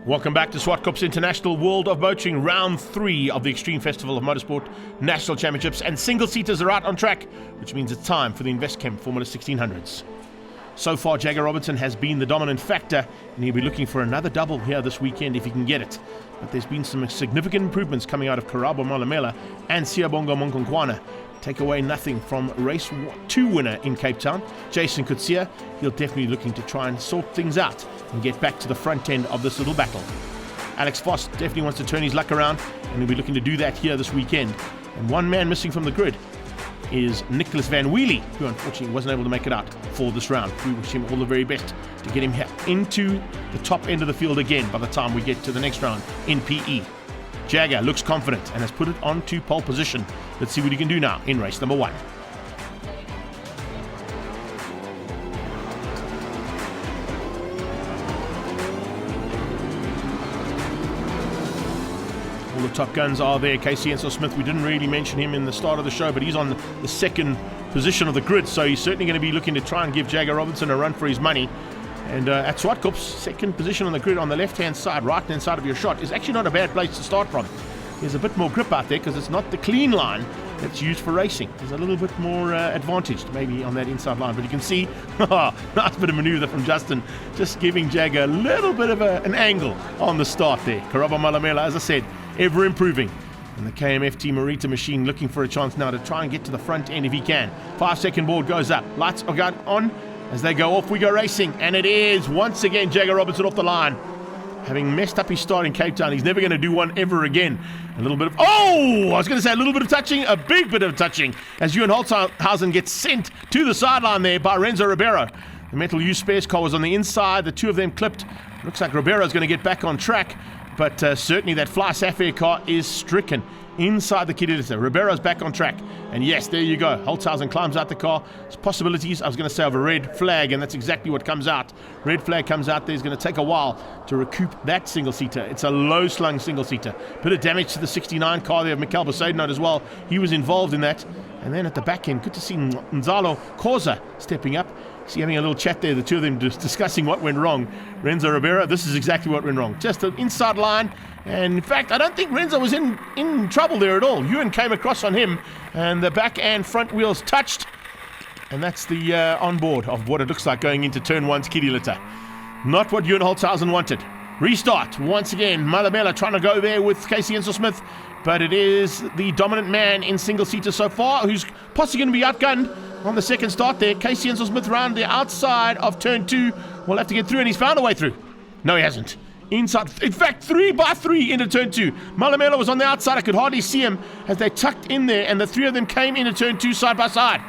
Welcome back to Swartkop's International World of Motoring, round 3 of the Extreme Festival of Motorsport National Championships, and single-seaters are out on track, which means it's time for the Investchem Formula 1600s. So far, Jagger Robertson has been the dominant factor, and he'll be looking for another double here this weekend if he can get it. But there's been some significant improvements coming out of Karabo Malamela and Siyabonga Monkonkwana. Take away nothing from race 2 winner in Cape Town, Jason Kutsia. He'll definitely looking to try and sort things out and get back to the front end of this little battle. Alex Voss definitely wants to turn his luck around, and he'll be looking to do that here this weekend. And one man missing from the grid is Nicholas Van Wheelie, who unfortunately wasn't able to make it out for this round. We wish him all the very best to get him into the top end of the field again by the time we get to the next round in PE. Jagger looks confident and has put it onto pole position. Let's see what he can do now in race number 1. All the top guns are there. Casey Enso-Smith, we didn't really mention him in the start of the show, but he's on the second position of the grid, so he's certainly going to be looking to try and give Jagger Robertson a run for his money. And at Swartkop's second position on the grid on the left-hand side, right-hand side of your shot, is actually not a bad place to start from. There's a bit more grip out there because it's not the clean line that's used for racing. There's a little bit more advantaged maybe on that inside line. But you can see, nice bit of manoeuvre from Justin, just giving Jagger a little bit of an angle on the start there. Karabo Malamela, as I said, ever improving. And the KMFT Marita machine looking for a chance now to try and get to the front end if he can. 5-second board goes up. Lights are on. As they go off, we go racing, and it is once again Jagger Robertson off the line. Having messed up his start in Cape Town, he's never going to do one ever again. A little bit of, I was going to say a little bit of touching, a big bit of touching, as Ewan Holtzhausen gets sent to the sideline there by Renzo Ribeiro. The metal use spares car was on the inside, the two of them clipped. Looks like Ribeiro's going to get back on track, but certainly that Fly Sapphire car is stricken inside the kitty litter. Ribeiro's back on track. And yes, there you go. Holtzhausen climbs out the car. There's possibilities, I was going to say, of a red flag, and that's exactly what comes out. Red flag comes out there. It's going to take a while to recoup that single-seater. It's a low-slung single-seater. Bit of damage to the 69 car there of Mikel Besaidnout as well. He was involved in that. And then at the back end, good to see Nzalo Koza stepping up. See, having a little chat there, the two of them just discussing what went wrong. Renzo Ribeiro, this is exactly what went wrong. Just an inside line. And in fact, I don't think Renzo was in trouble there at all. Ewan came across on him, and the back and front wheels touched. And that's the onboard of what it looks like going into turn 1's kitty litter. Not what Ewan Holtzhausen wanted. Restart once again. Malamela trying to go there with Casey Enso-Smith, but it is the dominant man in single-seater so far, who's possibly going to be outgunned on the second start there. Casey Enso-Smith round the outside of turn 2. Will have to get through, and he's found a way through. No, he hasn't. Inside, in fact, 3x3 into turn 2. Malamela was on the outside. I could hardly see him as they tucked in there, and the three of them came into turn 2 side by side.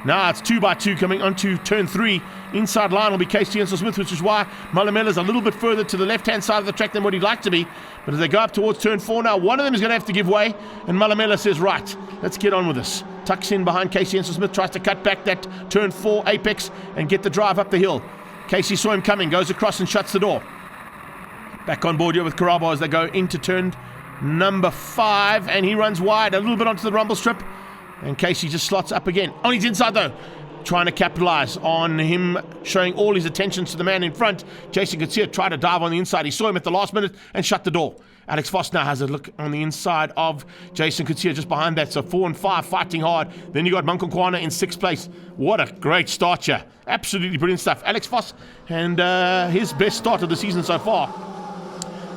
Now it's 2x2 coming onto turn 3. Inside line will be Casey Enso-Smith, which is why Malamela's a little bit further to the left-hand side of the track than what he'd like to be. But as they go up towards turn 4 now, one of them is going to have to give way, and Malamela says, right, let's get on with this. Tucks in behind Casey Enso-Smith, tries to cut back that turn 4 apex and get the drive up the hill. Casey saw him coming, goes across and shuts the door. Back on board here with Karabo as they go into turn number 5, and he runs wide a little bit onto the rumble strip, and Casey just slots up again. On his inside though, trying to capitalize on him showing all his attentions to the man in front. Jason Kutsia tried to dive on the inside. He saw him at the last minute and shut the door. Alex Voss now has a look on the inside of Jason Kutsia just behind that. So 4 and 5 fighting hard. Then you got Monkonkwana in 6th place. What a great start here. Absolutely brilliant stuff. Alex Voss and his best start of the season so far.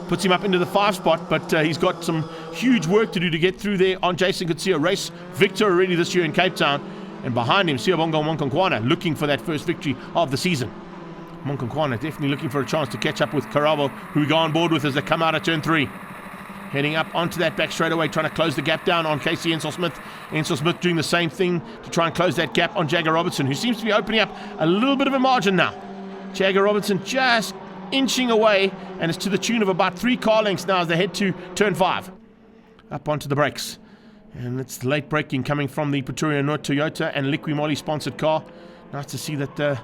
Puts him up into the 5 spot, but he's got some huge work to do to get through there on Jason Kutsia. Race victor already this year in Cape Town. And behind him, Siyabonga Monkonkwana looking for that first victory of the season. Monkonkwana definitely looking for a chance to catch up with Karabo, who we go on board with as they come out of turn 3. Heading up onto that back straightaway, trying to close the gap down on Casey Enso-Smith. Enso-Smith doing the same thing to try and close that gap on Jagger Robertson, who seems to be opening up a little bit of a margin now. Jagger Robertson just inching away, and it's to the tune of about 3 car lengths now as they head to turn 5. Up onto the brakes. And it's late braking coming from the Pretoria North Toyota and Liqui Moly sponsored car. Nice to see that the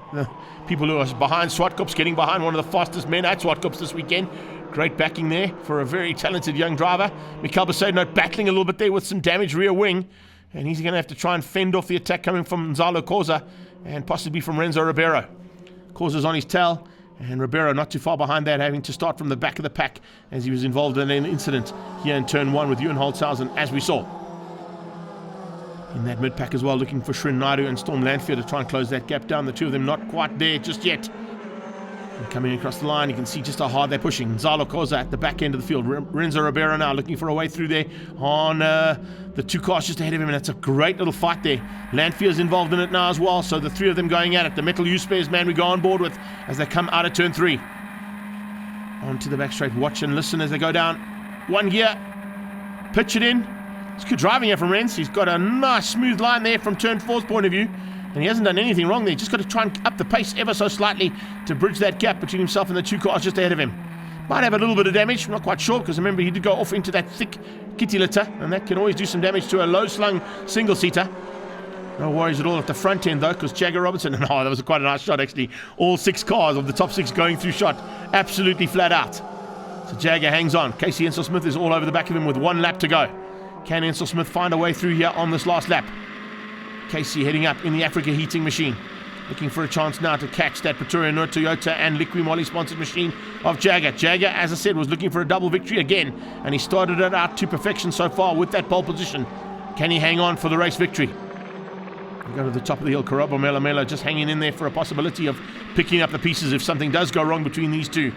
people who are behind Swartkop's getting behind one of the fastest men at Swartkop's this weekend. Great backing there for a very talented young driver. Mikel Besaidnout battling a little bit there with some damaged rear wing. And he's going to have to try and fend off the attack coming from Nzalo Koza and possibly from Renzo Ribeiro. Koza's on his tail. And Ribeiro not too far behind that, having to start from the back of the pack as he was involved in an incident here in turn 1 with Ewan Holtzhausen, as we saw. In that mid-pack as well, looking for Srin Naidu and Storm Lanfear to try and close that gap down. The two of them not quite there just yet. And coming across the line, you can see just how hard they're pushing. Zalo Koza at the back end of the field. Renzo Ribeiro now looking for a way through there on the two cars just ahead of him, and that's a great little fight there. Lanfear's involved in it now as well, so the three of them going at it. The Metal U-Spares man we go on board with as they come out of turn 3. Onto the back straight, watch and listen as they go down. 1 gear, pitch it in. It's good driving here from Renz. He's got a nice smooth line there from turn 4's point of view, and he hasn't done anything wrong there. Just got to try and up the pace ever so slightly to bridge that gap between himself and the two cars just ahead of him. Might have a little bit of damage, I'm not quite sure, because remember he did go off into that thick kitty litter, and that can always do some damage to a low-slung single-seater. No worries at all at the front end though, because Jagger Robertson, and that was quite a nice shot actually. All 6 cars of the top 6 going through shot, absolutely flat out. So Jagger hangs on. Casey Ensel-Smith is all over the back of him with 1 lap to go. Can Ensel-Smith find a way through here on this last lap? Casey heading up in the Africa heating machine, looking for a chance now to catch that Pretoria Noor Toyota and Liqui Moly sponsored machine of Jagger. Jagger, as I said, was looking for a double victory again, and he started it out to perfection so far with that pole position. Can he hang on for the race victory? We go to the top of the hill. Karabo Melo just hanging in there for a possibility of picking up the pieces if something does go wrong between these two.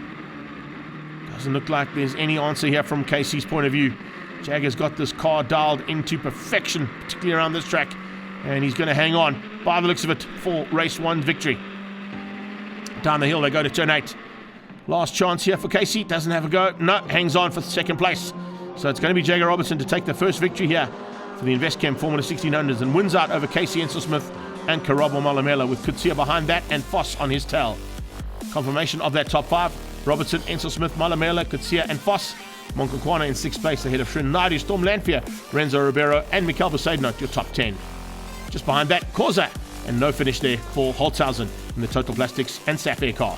Doesn't look like there's any answer here from Casey's point of view. Jagger's got this car dialed into perfection, particularly around this track, and he's going to hang on, by the looks of it, for race 1 victory. Down the hill they go to turn 8. Last chance here for Casey. Doesn't have a go. No, hangs on for 2nd place. So it's going to be Jagger Robertson to take the first victory here for the Investchem Formula 1600s, and wins out over Casey Ensel-Smith and Karabo Malamela, with Kutsia behind that and Foss on his tail. Confirmation of that top 5. Robertson, Ensel-Smith, Malamela, Kutsia and Foss. Monkokwana in 6th place ahead of Srin Naidu, Storm Lanfear, Renzo Ribeiro and Mikel Besaidnot, your top 10. Just behind that, Koza, and no finish there for Holtzhausen in the Total Plastics and Sapphire car.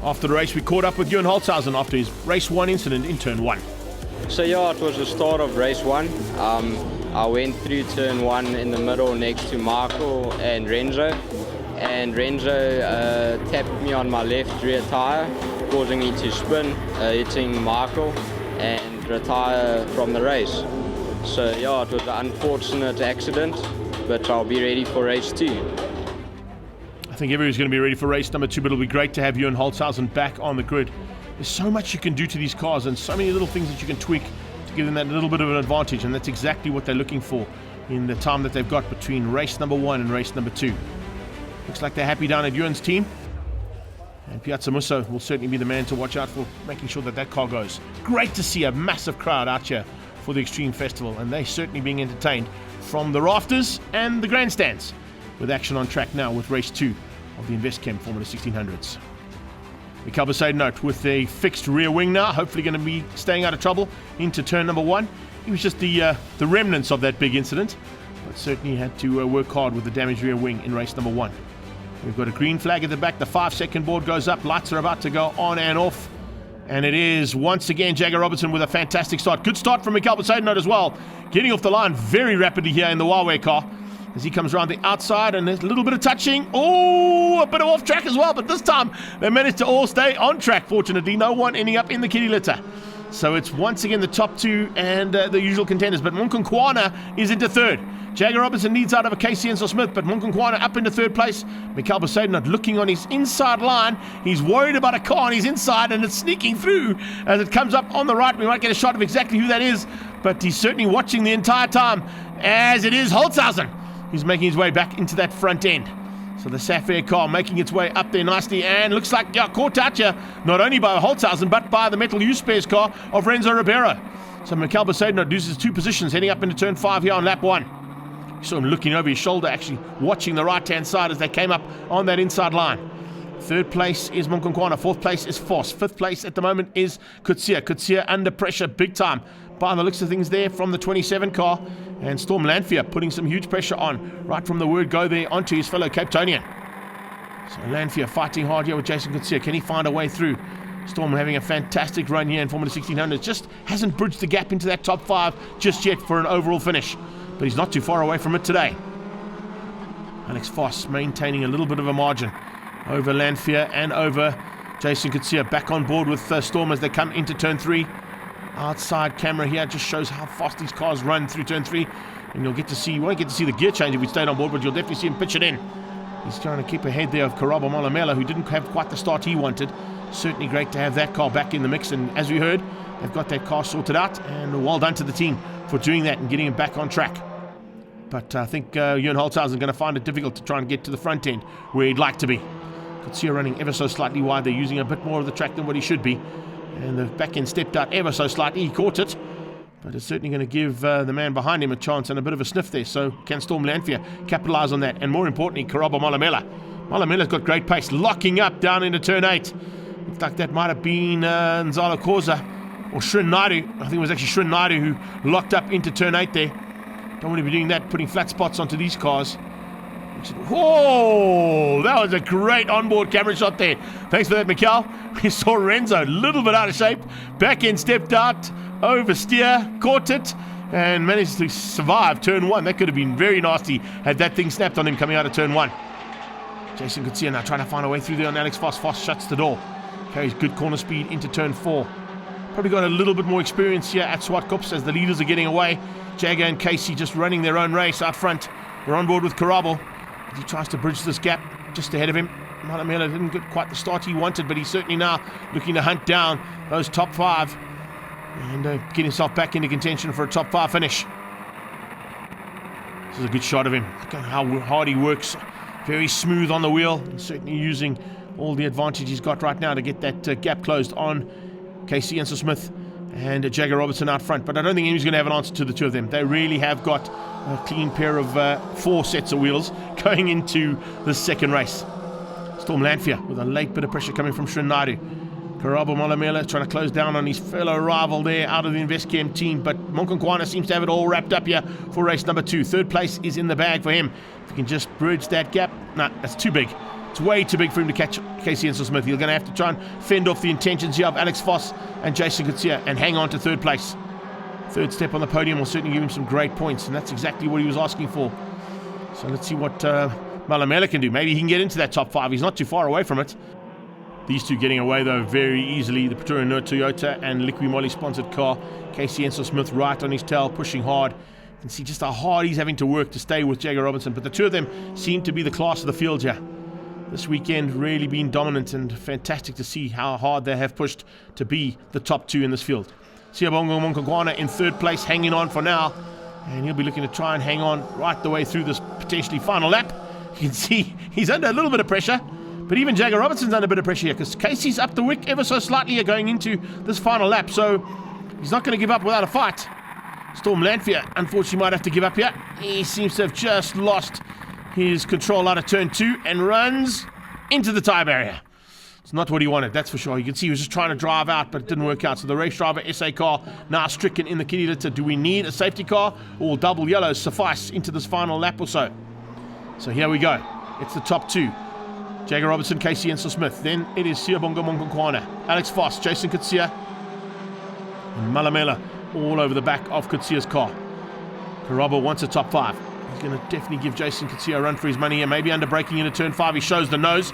After the race, we caught up with Ewan Holtzhausen after his race 1 incident in turn 1. So yeah, it was the start of race 1. I went through turn 1 in the middle next to Marco and Renzo. And Renzo tapped me on my left rear tyre, causing me to spin, hitting Marco and retire from the race. So yeah, it was an unfortunate accident, but I'll be ready for race 2. I think everyone's going to be ready for race number 2, but it'll be great to have Ewan Holtzhausen back on the grid. There's so much you can do to these cars and so many little things that you can tweak to give them that little bit of an advantage, and that's exactly what they're looking for in the time that they've got between race number 1 and race number 2. Looks like they're happy down at Ewan's team, and Piazza Musso will certainly be the man to watch out for, making sure that that car goes. Great to see a massive crowd out here for the Extreme Festival, and they're certainly being entertained from the rafters and the grandstands, with action on track now with race 2 of the Investchem Formula 1600s. Mikel Besaidnot with a fixed rear wing now, hopefully going to be staying out of trouble into turn number 1. He was just the remnants of that big incident, but certainly had to work hard with the damaged rear wing in race number 1. We've got a green flag at the back. The 5-second board goes up. Lights are about to go on and off. And it is once again Jagger Robertson with a fantastic start. Good start from Mikel Besaidnot as well. Getting off the line very rapidly here in the Huawei car as he comes around the outside, and there's a little bit of touching. Oh, a bit of off track as well. But this time they managed to all stay on track, fortunately. No one ending up in the kitty litter. So it's once again the top 2 and the usual contenders. But Monkokwana is into 3rd. Jagger Robertson needs out of a Casey Ensel-Smith, but Monkokwana up into 3rd place. Mikel Besaidnot looking on his inside line. He's worried about a car on his inside, and it's sneaking through as it comes up on the right. We might get a shot of exactly who that is, but he's certainly watching the entire time, as it is Holtzhausen. He's making his way back into that front end. So the Sapphire car making its way up there nicely, and looks like caught out here not only by Holtzhausen but by the Metal U-Spares car of Renzo Ribeiro. So Mikel Besaidnot loses 2 positions heading up into turn 5 here on lap 1. You saw him looking over his shoulder, actually watching the right-hand side as they came up on that inside line. 3rd place is Monkokwana. 4th place is Foss. 5th place at the moment is Kutsia. Kutsia under pressure big time by the looks of things there from the 27 car. And Storm Lanfear putting some huge pressure on right from the word go there onto his fellow Cape Townian. So Lanfear fighting hard here with Jason Kutsia. Can he find a way through? Storm having a fantastic run here in Formula 1600. Just hasn't bridged the gap into that top 5 just yet for an overall finish. But he's not too far away from it today. Alex Foss maintaining a little bit of a margin over Lanfear and over Jason Kutsia. Back on board with Storm as they come into turn 3. Outside camera here just shows how fast these cars run through turn 3. And you won't get to see the gear change if we stayed on board, but you'll definitely see him pitch it in. He's trying to keep ahead there of Karabo Malamela, who didn't have quite the start he wanted. Certainly great to have that car back in the mix, and as we heard, they've got that car sorted out, and well done to the team for doing that and getting him back on track. But I think Jörn Holzhausen is going to find it difficult to try and get to the front end where he'd like to be. Kutsia running ever so slightly wide. They're using a bit more of the track than what he should be. And the back end stepped out ever so slightly. He caught it. But it's certainly going to give the man behind him a chance and a bit of a sniff there. So can Storm Lanfear capitalise on that? And more importantly, Karabo Malamela. Malamela's got great pace, locking up down into turn 8. Looks like that might have been Nzalo Koza or Shrin Naidu. I think it was actually Shrin Naidu who locked up into turn 8 there. Don't want to be doing that, putting flat spots onto these cars. Whoa! That was a great onboard camera shot there. Thanks for that, Mikhail. We saw Renzo a little bit out of shape. Back end stepped out, oversteer, caught it, and managed to survive turn 1. That could have been very nasty had that thing snapped on him coming out of turn 1. Jason Kutsia now trying to find a way through there on Alex Foss. Foss shuts the door. Carries good corner speed into turn 4. Probably got a little bit more experience here at Swartkops as the leaders are getting away. Jagger and Casey just running their own race out front. We're on board with Karabo. He tries to bridge this gap just ahead of him. Malamela didn't get quite the start he wanted, but he's certainly now looking to hunt down those top 5 and get himself back into contention for a top 5 finish. This is a good shot of him. Look at how hard he works. Very smooth on the wheel, and certainly using all the advantage he's got right now to get that gap closed on Casey Enselmith and Jagger Robertson out front. But I don't think anyone's going to have an answer to the two of them. They really have got a clean pair of 4 sets of wheels going into the second race. Storm Lanfear with a late bit of pressure coming from Shrin Naidu. Karabo Malamela trying to close down on his fellow rival there out of the Investchem team, but Monkonkwana seems to have it all wrapped up here for race number 2. Third place is in the bag for him. If he can just bridge that gap. Nah, that's too big. It's way too big for him to catch Casey Enselmith. He's going to have to try and fend off the intentions here of Alex Foss and Jason Kutsia and hang on to third place. Third step on the podium will certainly give him some great points, and that's exactly what he was asking for. So let's see what Malamela can do. Maybe he can get into that top 5. He's not too far away from it. These two getting away, though, very easily. The Pretoria Nerd Toyota and Liqui Moly sponsored car. Casey Enselmith right on his tail, pushing hard. You can see just how hard he's having to work to stay with Jagger Robinson. But the two of them seem to be the class of the field here. This weekend really been dominant, and fantastic to see how hard they have pushed to be the top 2 in this field. Siyabongo Monkonkwana in third place, hanging on for now. And he'll be looking to try and hang on right the way through this potentially final lap. You can see he's under a little bit of pressure. But even Jagger Robertson's under a bit of pressure here because Casey's up the wick ever so slightly going into this final lap. So he's not going to give up without a fight. Storm Lanfear, unfortunately, might have to give up here. He seems to have just lost his control out of turn 2 and runs into the tyre barrier. It's not what he wanted, that's for sure. You can see he was just trying to drive out, but it didn't work out. So the race driver, SA car, now stricken in the kitty litter. Do we need a safety car, or will double yellows suffice into this final lap or so? So here we go. It's the top 2. Jagger Robertson, Casey Enselmith. Then it is Siyabongo Monkonkwana, Alex Foss, Jason Kutsia, and Malamela all over the back of Kutsia's car. Karabo wants a top 5. He's going to definitely give Jason Kutsia a run for his money here. Maybe under braking into turn 5. He shows the nose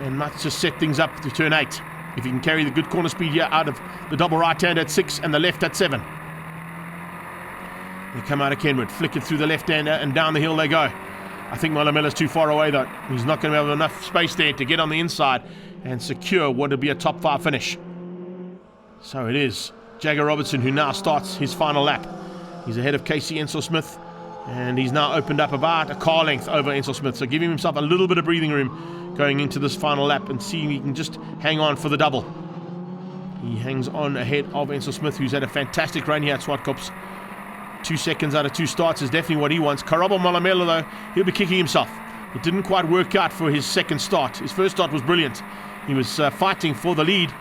and might just set things up to turn 8. If he can carry the good corner speed here out of the double right hand at 6 and the left at 7. They come out of Kenwood, flick it through the left hander, and down the hill they go. I think Malamela's too far away though. He's not going to have enough space there to get on the inside and secure what would be a top 5 finish. So it is Jagger Robertson who now starts his final lap. He's ahead of Casey Enselmith, and he's now opened up about a car length over Enselmith. So giving himself a little bit of breathing room going into this final lap and seeing if he can just hang on for the double. He hangs on ahead of Enselmith, who's had a fantastic run here at Swartkops. 2 seconds out of 2 starts is definitely what he wants. Karabo Malamela, though, he'll be kicking himself. It didn't quite work out for his second start. His first start was brilliant. He was fighting for the lead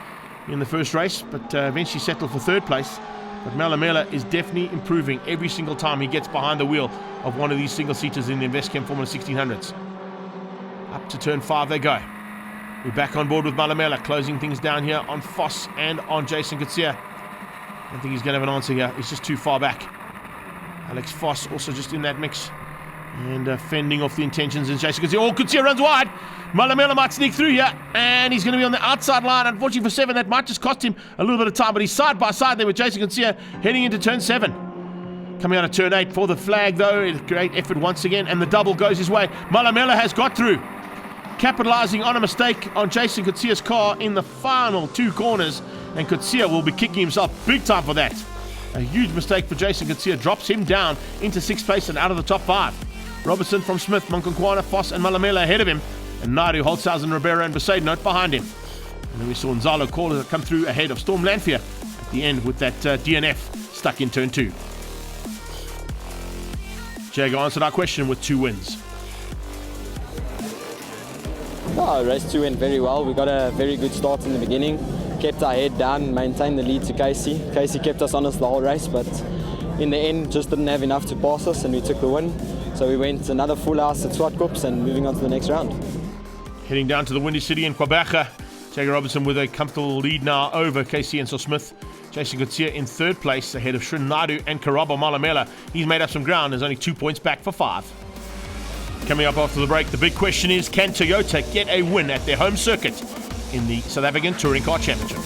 in the first race, but eventually settled for third place. But Malamela is definitely improving every single time he gets behind the wheel of one of these single-seaters in the Investchem Formula 1600s. Up to turn 5 they go. We're back on board with Malamela, closing things down here on Foss and on Jason Kutsia. I don't think he's going to have an answer here. He's just too far back. Alex Foss also just in that mix. And fending off the intentions is Jason Coetzee. Oh, Coetzee runs wide. Malamela might sneak through here, and he's going to be on the outside line. Unfortunately for 7, that might just cost him a little bit of time, but he's side by side there with Jason Coetzee heading into turn 7. Coming out of turn 8 for the flag, though. Great effort once again, and the double goes his way. Malamela has got through, capitalizing on a mistake on Jason Coetzee's car in the final 2 corners, and Coetzee will be kicking himself big time for that. A huge mistake for Jason Coetzee drops him down into 6th place and out of the top 5. Robertson from Smith, Monkonkwana, Foss and Malamela ahead of him, and Naidu, Holtzhausen, Rivera and Besaidnout behind him. And then we saw Nzalo Caller come through ahead of Storm Lanfear at the end with that DNF stuck in turn 2. Jago answered our question with 2 wins. Oh, race 2 went very well. We got a very good start in the beginning, kept our head down, maintained the lead to Casey. Casey kept us honest the whole race, but in the end just didn't have enough to pass us, and we took the win. So we went another full house at Swartkops and moving on to the next round. Heading down to the Windy City in Kwabaga, Jago Robertson with a comfortable lead now over Casey and Smith. Jason Coetzee in 3rd place ahead of Shin Naidu and Karabo Malamela. He's made up some ground, there's only 2 points back for 5. Coming up after the break, the big question is, can Toyota get a win at their home circuit in the South African Touring Car Championship?